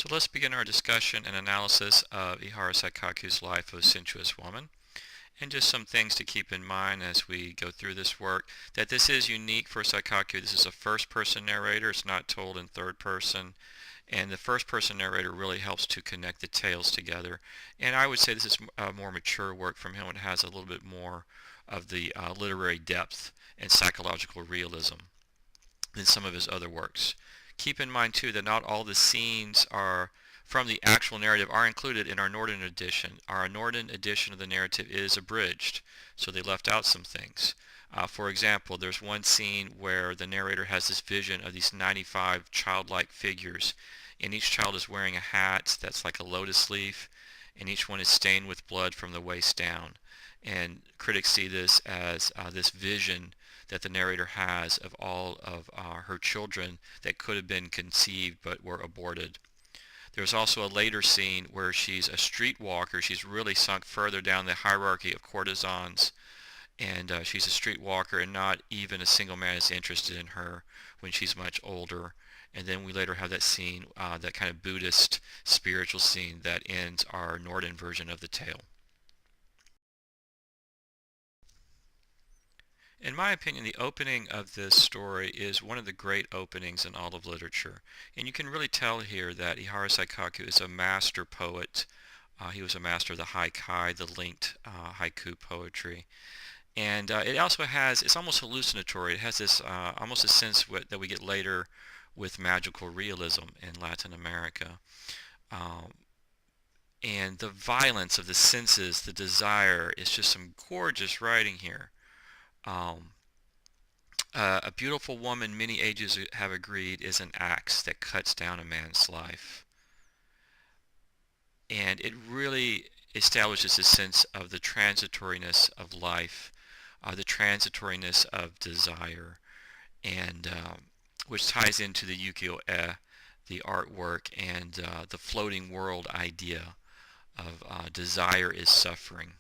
So let's begin our discussion and analysis of Ihara Saikaku's life of Sensuous Woman. And just some things to keep in mind as we go through this work, that this is unique for Saikaku. This is a first-person narrator. It's not told in third person. And the first-person narrator really helps to connect the tales together. And I would say this is a more mature work from him. It has a little bit more of the literary depth and psychological realism than some of his other works. Keep in mind too that not all the scenes are from the actual narrative are included in our Northern edition. Our Northern edition of the narrative is abridged, so they left out some things. For example, there's one scene where the narrator has this vision of these 95 childlike figures, and each child is wearing a hat that's like a lotus leaf, and each one is stained with blood from the waist down. And critics see this as this vision that the narrator has of all of her children that could have been conceived but were aborted. There's also a later scene where she's a streetwalker. She's really sunk further down the hierarchy of courtesans, and she's a streetwalker, and not even a single man is interested in her when she's much older. And then we later have that scene, that kind of Buddhist spiritual scene that ends our Northern version of the tale. In my opinion, the opening of this story is one of the great openings in all of literature. And you can really tell here that Ihara Saikaku is a master poet. He was a master of the haikai, the linked haiku poetry. And it also has, it's almost hallucinatory. It has this almost a sense that we get later with magical realism in Latin America. Um, and the violence of the senses, the desire, is just some gorgeous writing here. Um, a beautiful woman, many ages have agreed, is an axe that cuts down a man's life. And it really establishes a sense of the transitoriness of life, the transitoriness of desire, and which ties into the ukiyo-e, the artwork, and the floating world idea of desire is suffering.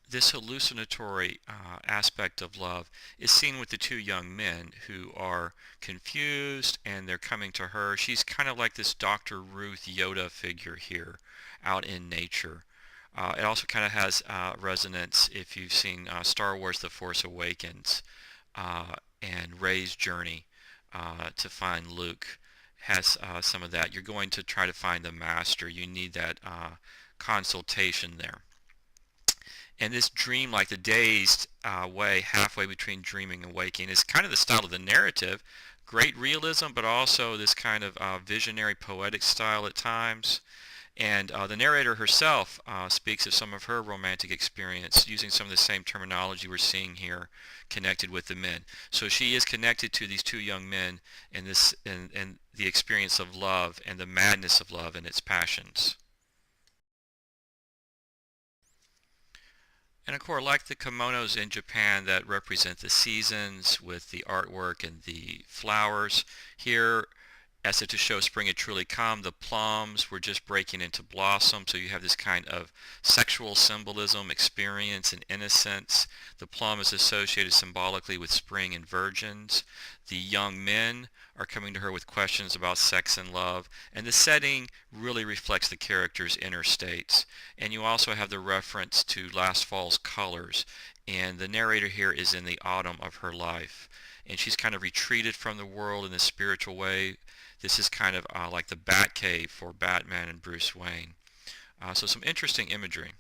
This hallucinatory aspect of love is seen with the two young men who are confused, and they're coming to her. She's kind of like this Dr. Ruth Yoda figure here out in nature. It also kind of has resonance if you've seen Star Wars The Force Awakens, and Rey's journey to find Luke has some of that. You're going to try to find the master. You need that consultation there. And this dream, like the dazed way, halfway between dreaming and waking, is kind of the style of the narrative. Great realism, but also this kind of visionary, poetic style at times. And the narrator herself speaks of some of her romantic experience using some of the same terminology we're seeing here connected with the men. So she is connected to these two young men in this, in the experience of love and the madness of love and its passions. And of course, like the kimonos in Japan that represent the seasons with the artwork and the flowers, here, as if to show spring had truly come, the plums were just breaking into blossom, so you have this kind of sexual symbolism, experience, and innocence. The plum is associated symbolically with spring and virgins. The young men are coming to her with questions about sex and love, and the setting really reflects the character's inner states. And you also have the reference to last fall's colors, and the narrator here is in the autumn of her life, and she's kind of retreated from the world in a spiritual way. This is kind of like the Batcave for Batman and Bruce Wayne. So some interesting imagery.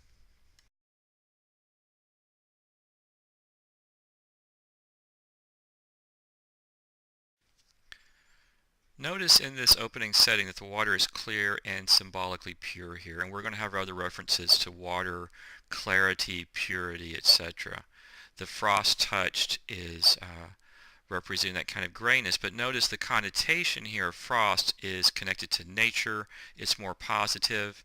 Notice in this opening setting that the water is clear and symbolically pure here, and we're going to have other references to water, clarity, purity, etc. The frost touched is representing that kind of grayness, but notice the connotation here of frost is connected to nature. It's more positive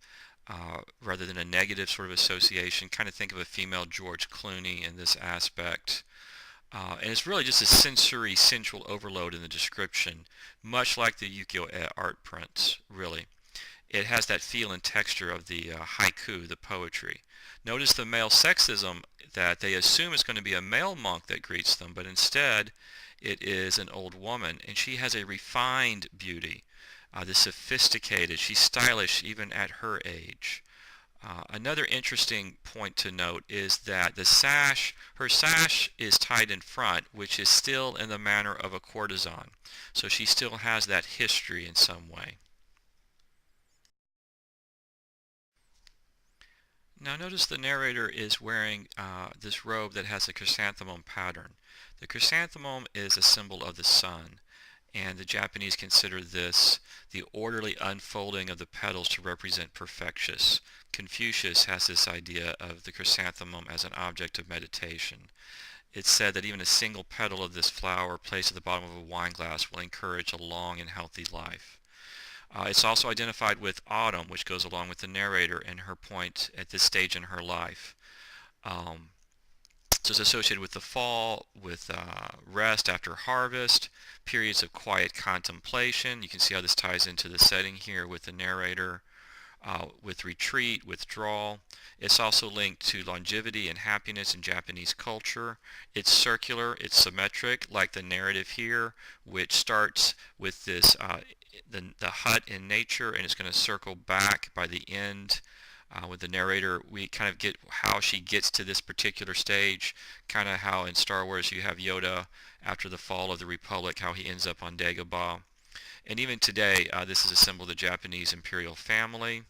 rather than a negative sort of association. Kind of think of a female George Clooney in this aspect. And it's really just a sensory, sensual overload in the description, much like the ukiyo-e art prints, really. It has that feel and texture of the haiku, the poetry. Notice the male sexism, that they assume it's going to be a male monk that greets them, but instead it is an old woman, and she has a refined beauty, the sophisticated. She's stylish even at her age. Another interesting point to note is that her sash is tied in front, which is still in the manner of a courtesan. So she still has that history in some way. Now notice the narrator is wearing this robe that has a chrysanthemum pattern. The chrysanthemum is a symbol of the sun, and the Japanese consider this the orderly unfolding of the petals to represent perfection. Confucius has this idea of the chrysanthemum as an object of meditation. It's said that even a single petal of this flower placed at the bottom of a wine glass will encourage a long and healthy life. It's also identified with autumn, which goes along with the narrator and her point at this stage in her life. Um, so it's associated with the fall, with rest after harvest, periods of quiet contemplation. You can see how this ties into the setting here with the narrator, with retreat, withdrawal. It's also linked to longevity and happiness in Japanese culture. It's circular, it's symmetric, like the narrative here, which starts with this the hut in nature, and it's going to circle back by the end. With the narrator, we kind of get how she gets to this particular stage, kind of how in Star Wars you have Yoda after the fall of the Republic, how he ends up on Dagobah. And even today, this is a symbol of the Japanese imperial family.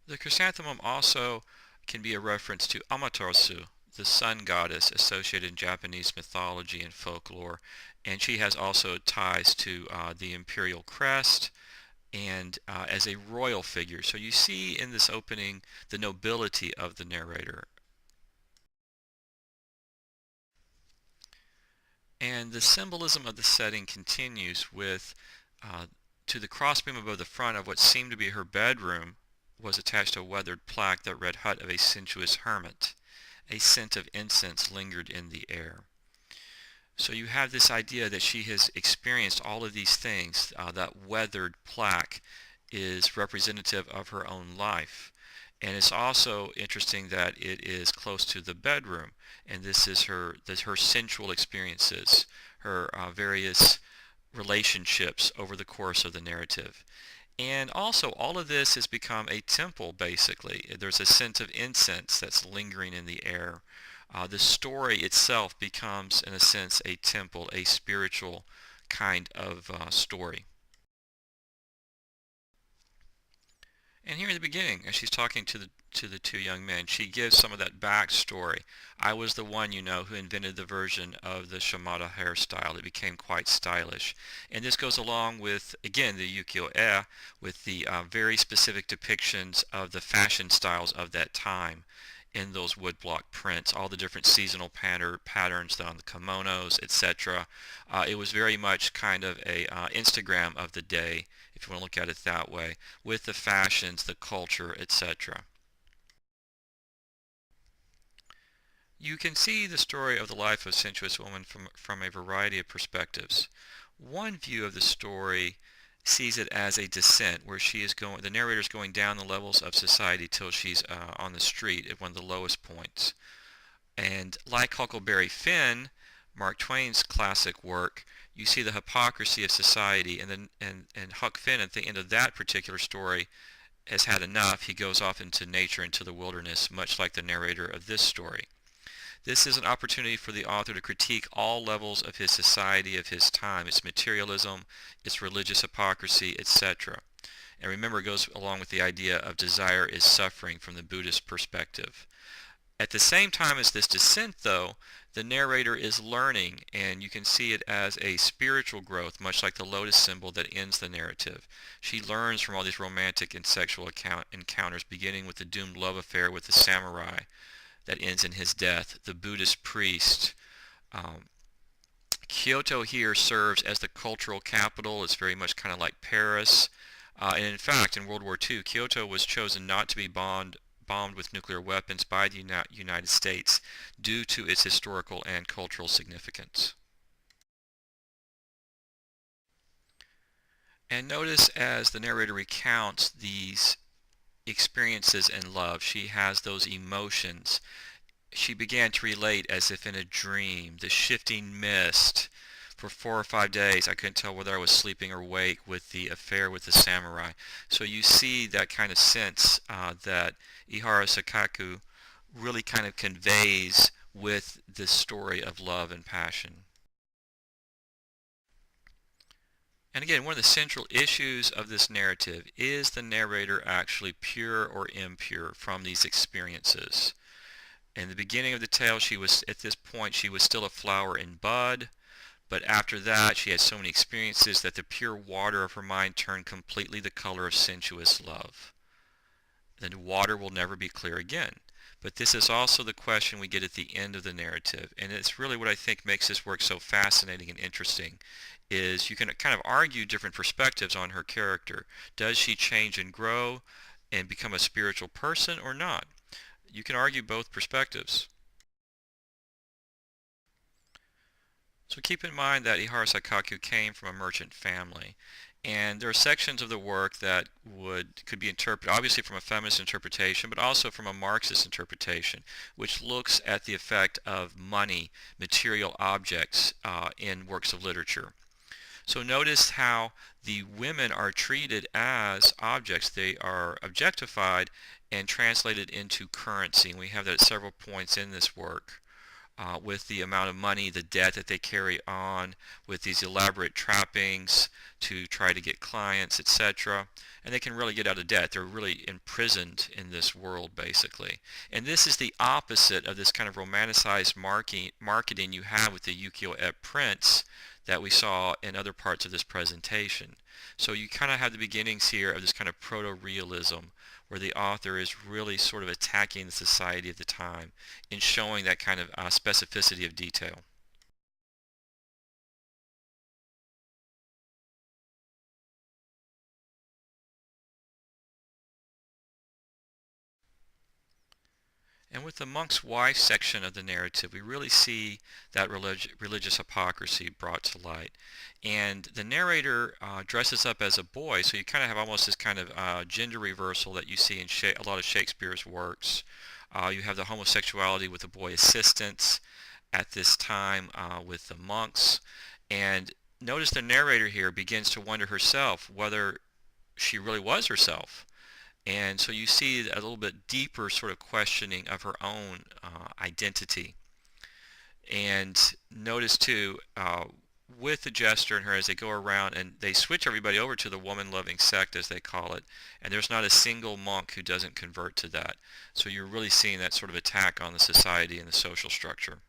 The chrysanthemum also can be a reference to Amaterasu, the sun goddess associated in Japanese mythology and folklore, and she has also ties to the imperial crest and as a royal figure. So you see in this opening the nobility of the narrator. And the symbolism of the setting continues with to the crossbeam above the front of what seemed to be her bedroom was attached a weathered plaque that read Hut of a Sensuous Hermit. A scent of incense lingered in the air. So you have this idea that she has experienced all of these things. That weathered plaque is representative of her own life. And it's also interesting that it is close to the bedroom, and this is her sensual experiences, her various relationships over the course of the narrative. And also, all of this has become a temple, basically. There's a scent of incense that's lingering in the air. The story itself becomes, in a sense, a temple, a spiritual kind of story. And here in the beginning, as she's talking to the two young men, she gives some of that backstory. I was the one, who invented the version of the Shimada hairstyle. It became quite stylish. And this goes along with, again, the ukiyo-e, with the very specific depictions of the fashion styles of that time in those woodblock prints, all the different seasonal patterns on the kimonos, etc. It was very much kind of a Instagram of the day, if you want to look at it that way, with the fashions, the culture, etc. You can see the story of the life of Sensuous Woman from a variety of perspectives. One view of the story sees it as a descent where the narrator is going down the levels of society till she's on the street at one of the lowest points. And like Huckleberry Finn, Mark Twain's classic work, you see the hypocrisy of society, and Huck Finn at the end of that particular story has had enough. He goes off into nature, into the wilderness, much like the narrator of this story. This is an opportunity for the author to critique all levels of his society of his time, its materialism, its religious hypocrisy, etc. And remember, it goes along with the idea of desire is suffering from the Buddhist perspective. At the same time as this descent, though, the narrator is learning, and you can see it as a spiritual growth, much like the lotus symbol that ends the narrative. She learns from all these romantic and sexual encounters, beginning with the doomed love affair with the samurai that ends in his death, the Buddhist priest. Um, Kyoto here serves as the cultural capital. It's very much kind of like Paris. And in fact, in World War II, Kyoto was chosen not to be bombed with nuclear weapons by the United States due to its historical and cultural significance. And notice as the narrator recounts these experiences in love, she has those emotions. she began to relate as if in a dream, the shifting mist. For 4 or 5 days, I couldn't tell whether I was sleeping or awake with the affair with the samurai. So you see that kind of sense that Ihara Saikaku really kind of conveys with this story of love and passion. And again, one of the central issues of this narrative is the narrator actually pure or impure from these experiences. In the beginning of the tale, at this point, she was still a flower in bud, but after that, she had so many experiences that the pure water of her mind turned completely the color of sensuous love. The water will never be clear again. But this is also the question we get at the end of the narrative, and it's really what I think makes this work so fascinating and interesting, is you can kind of argue different perspectives on her character. Does she change and grow and become a spiritual person or not? You can argue both perspectives. So keep in mind that Ihara Saikaku came from a merchant family, and there are sections of the work that could be interpreted obviously from a feminist interpretation, but also from a Marxist interpretation, which looks at the effect of money, material objects in works of literature. So notice how the women are treated as objects. They are objectified and translated into currency, and we have that at several points in this work. With the amount of money, the debt that they carry on, with these elaborate trappings to try to get clients, etc. And they can really get out of debt. They're really imprisoned in this world, basically. And this is the opposite of this kind of romanticized marketing you have with the ukiyo-e prints that we saw in other parts of this presentation. So you kind of have the beginnings here of this kind of proto-realism where the author is really sort of attacking the society of the time in showing that kind of specificity of detail. And with the monk's wife section of the narrative, we really see that religious hypocrisy brought to light. And the narrator dresses up as a boy, so you kind of have almost this kind of gender reversal that you see in a lot of Shakespeare's works. You have the homosexuality with the boy assistants at this time with the monks. And notice the narrator here begins to wonder herself whether she really was herself. And so you see a little bit deeper sort of questioning of her own identity. And notice too, with the jester and her as they go around and they switch everybody over to the woman-loving sect as they call it, and there's not a single monk who doesn't convert to that. So you're really seeing that sort of attack on the society and the social structure.